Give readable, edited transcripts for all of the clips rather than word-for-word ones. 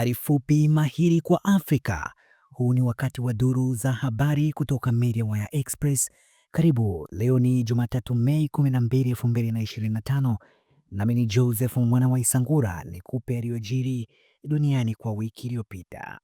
Habari fupi mahiri kwa Afrika. Huu ni wakati wa duru za habari kutoka MediaWire Express. Karibu, leo ni Jumatatu Mei 12, 2025. Nami ni Joseph Mwana wa Isangura, nikupe yaliyojiri duniani kwa wiki iliyopita.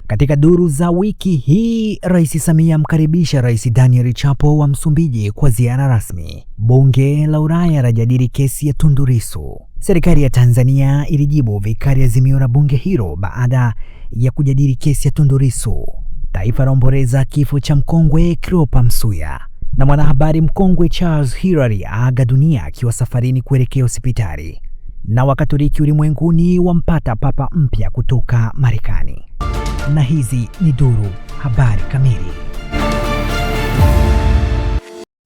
Katika duru za wiki hii, Rais Samia amkaribisha Rais Daniel Chapo wa Msumbiji kwa ziara rasmi. Bunge la Ulaya lajadili kesi ya Tundu Lissu. Serikali ya Tanzania ilijibu vikali azimio la bunge hilo baada ya kujadili kesi ya Tundu Lissu. Taifa laomboleza kifo cha mkongwe Cleopa Msuya. Na mwanahabari mkongwe Charles Hilary aaga dunia akiwa safarini kuelekea hospitali. Na Wakatoliki ulimwenguni wampata papa mpya kutoka Marekani. Na hizi ni duru habari kamili.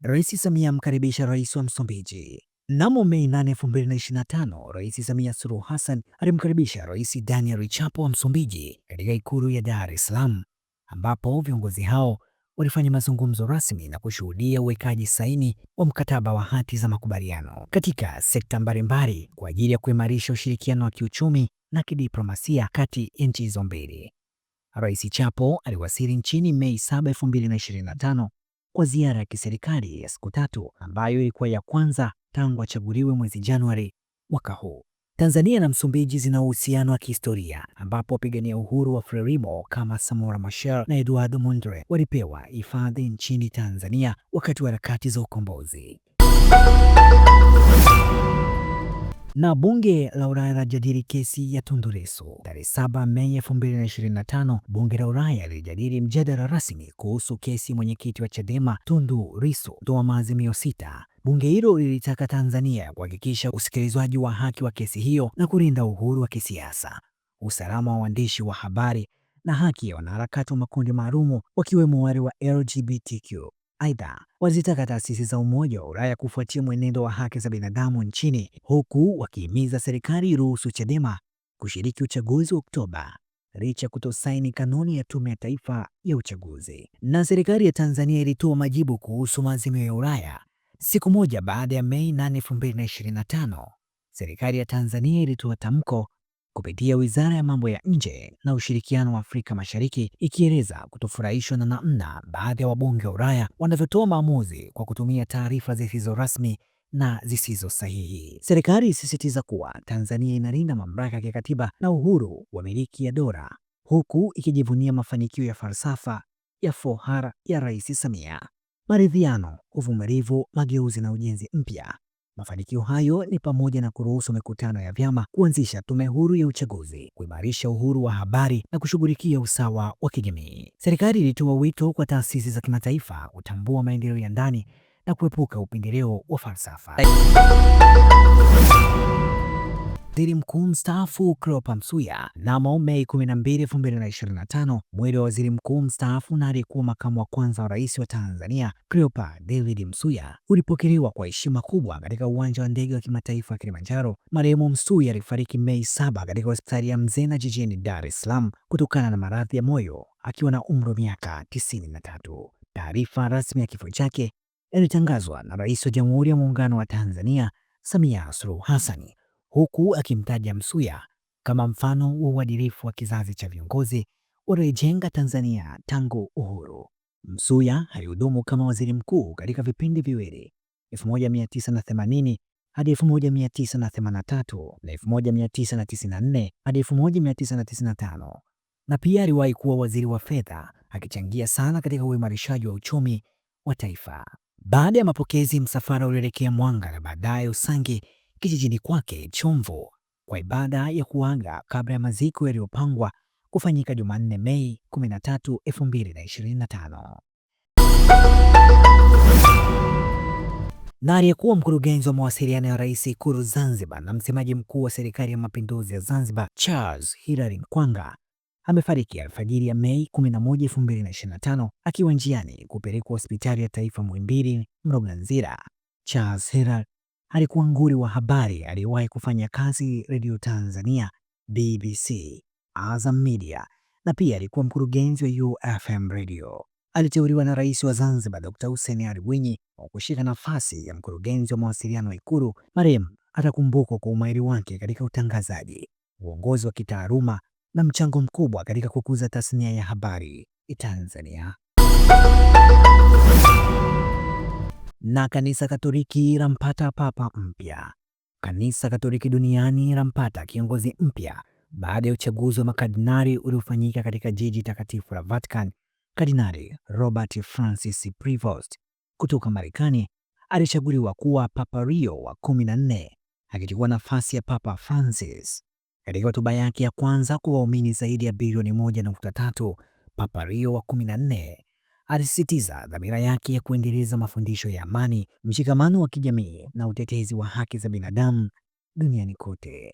Rais Samia amkaribisha Rais wa Msumbiji. Mnamo Mei 8, 2025, Rais Samia Suluhu Hassan alimkaribisha Rais Daniel Chapo wa Msumbiji katika ikulu ya Dar es Salaam, ambapo viongozi hao walifanya mazungumzo rasmi na kushuhudia uwekaji saini wa mkataba wa hati za makubaliano katika sekta mbalimbali kwa ajili ya kuimarisha ushirikiano wa kiuchumi na kidiplomasia kati ya nchi hizo mbili. Rais Chapo aliwasili nchini Mei 7, 2025 kwa ziara ya kiserikali ya siku 3 ambayo ilikuwa ya kwanza tangu achaguliwe mwezi Januari mwaka huu. Tanzania na Msumbiji zina uhusiano wa kihistoria ambapo wapigania uhuru wa Frelimo kama Samora Machel na Eduardo Mondlane walipewa hifadhi nchini Tanzania wakati wa harakati za ukombozi. Na bunge la Ulaya lajadili kesi ya Tundu Lissu. Tarehe 7 Mei 2025, bunge la Ulaya lilijadili mjadala rasmi kuhusu kesi mwenyekiti wa Chadema Tundu Lissu kutoa maazimio 6. Bunge hilo lilitaka Tanzania kuhakikisha usikilizwaji wa haki wa kesi hiyo na kulinda uhuru wa kisiasa, usalama wa waandishi wa habari na haki ya wanaharakati wa makundi maalumu wakiwemo wale wa LGBTQ. Aidha, wazitaka taasisi za Umoja wa Ulaya kufuatia mwenendo wa haki za binadamu nchini, huku wakihimiza serikali iruhusu Chadema kushiriki uchaguzi wa Oktoba licha ya kutosaini kanuni ya Tume ya Taifa ya Uchaguzi. Na serikali ya Tanzania ilitoa majibu kuhusu maazimio ya Ulaya. Siku moja baada ya Mei 8, 2025, serikali ya Tanzania ilitoa tamko kupitia Wizara ya Mambo ya Nje na Ushirikiano wa Afrika Mashariki ikieleza kutofurahishwa na namna baadhi ya wabunge wa Ulaya wanavyotoa maamuzi kwa kutumia taarifa zisizo rasmi na zisizo sahihi. Serikali isisitiza kuwa Tanzania inalinda mamlaka ya kikatiba na uhuru wa miliki ya dola, huku ikijivunia mafanikio ya falsafa ya 4R ya Rais Samia: maridhiano, uvumilivu, mageuzi na ujenzi mpya. Mafanikio hayo ni pamoja na kuruhusu mikutano ya vyama, kuanzisha tume huru ya uchaguzi, kuimarisha uhuru wa habari na kushughulikia usawa wa kijamii. Serikali ilitoa wito kwa taasisi za kimataifa kutambua maendeleo ya ndani na kuepuka upendeleo wa falsafa. Waziri Mkuu mstaafu Cleopa Msuya. Mnamo Mei 12, 2025, mwili wa Waziri Mkuu mstaafu na aliyekuwa makamu wa kwanza wa rais wa Tanzania Cleopa David Msuya ulipokelewa kwa heshima kubwa katika uwanja wa ndege wa kimataifa wa Kilimanjaro. Marehemu Msuya alifariki Mei 7 katika hospitali ya Mzena jijini Dar es Salaam kutokana na maradhi ya moyo akiwa na umri wa miaka 93. Taarifa rasmi ya kifo chake ilitangazwa na Rais wa Jamhuri ya Muungano wa Tanzania Samia Suluhu Hassan, huku akimtaja Msuya kama mfano wa uadilifu wa kizazi cha viongozi waliojenga Tanzania tangu uhuru. Msuya alihudumu kama waziri mkuu katika vipindi viwili, 1980 hadi 1983 na 1994 hadi 1995, na pia aliwahi kuwa waziri wa fedha, akichangia sana katika uimarishaji wa uchumi wa taifa. Baada ya mapokezi, msafara ulielekea Mwanga na baadaye Usangi kijijini kwake Chomvo kwa ibada ya kuaga kabla ya maziko yaliyopangwa kufanyika Jumanne Mei 13, 2025. Na aliyekuwa mkurugenzi wa mawasiliano ya Rais Ikulu Zanzibar na msemaji mkuu wa Serikali ya Mapinduzi ya Zanzibar Charles Hilary Nkwanga amefariki alfajiri ya Mei 11, 2025 akiwa njiani kupelekwa Hospitali ya Taifa Muhimbili Mloganzila. Charles Hilary alikuwa nguli wa habari aliyewahi kufanya kazi Radio Tanzania, BBC, Azam Media na pia alikuwa mkurugenzi wa UFM Radio. Aliteuliwa na Rais wa Zanzibar Dr. Hussein Ali Mwinyi kwa kushika nafasi ya mkurugenzi wa mawasiliano wa Ikulu. Marehemu atakumbukwa kwa umahiri wake katika utangazaji, uongozi wa kitaaluma na mchango mkubwa katika kukuza tasnia ya habari Tanzania. Na Kanisa Katoliki lampata papa mpya. Kanisa Katoliki duniani lampata kiongozi mpya baada ya uchaguzi wa makardinali uliofanyika katika jiji takatifu la Vatican. Kardinali Robert Francis Prevost kutoka Marekani alichaguliwa kuwa Papa Leo wa 14 akichukua nafasi ya Papa Francis. Katika hotuba yake ya kwanza kwa waumini zaidi ya bilioni 1.3, Papa Leo wa 14 alisisitiza dhamira yake ya kuendeleza mafundisho ya amani, mshikamano wa kijamii na utetezi wa haki za binadamu duniani kote.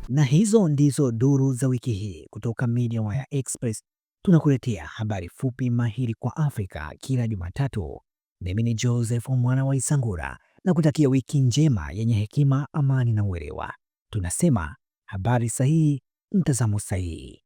Na hizo ndizo duru za wiki hii kutoka MediaWire Express. Tunakuletea habari fupi mahiri kwa Afrika kila Jumatatu. Mimi ni Joseph mwana wa Isangura na kutakia wiki njema yenye hekima, amani na uelewa. Tunasema habari sahihi, mtazamo sahihi.